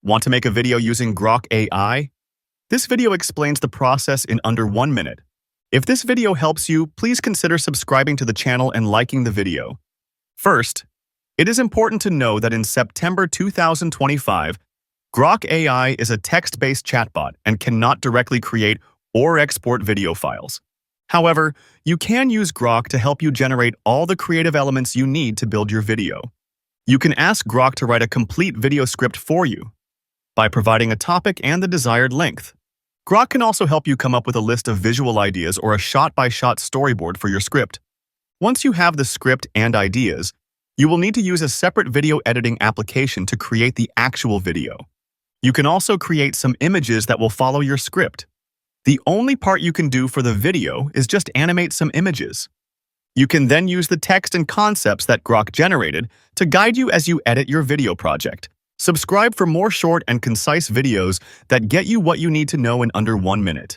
Want to make a video using Grok AI? This video explains the process in under 1 minute. If this video helps you, please consider subscribing to the channel and liking the video. First, it is important to know that in September 2025, Grok AI is a text-based chatbot and cannot directly create or export video files. However, you can use Grok to help you generate all the creative elements you need to build your video. You can ask Grok to write a complete video script for you by providing a topic and the desired length. Grok can also help you come up with a list of visual ideas or a shot-by-shot storyboard for your script. Once you have the script and ideas, you will need to use a separate video editing application to create the actual video. You can also create some images that will follow your script. The only part you can do for the video is just animate some images. You can then use the text and concepts that Grok generated to guide you as you edit your video project. Subscribe for more short and concise videos that get you what you need to know in under 1 minute.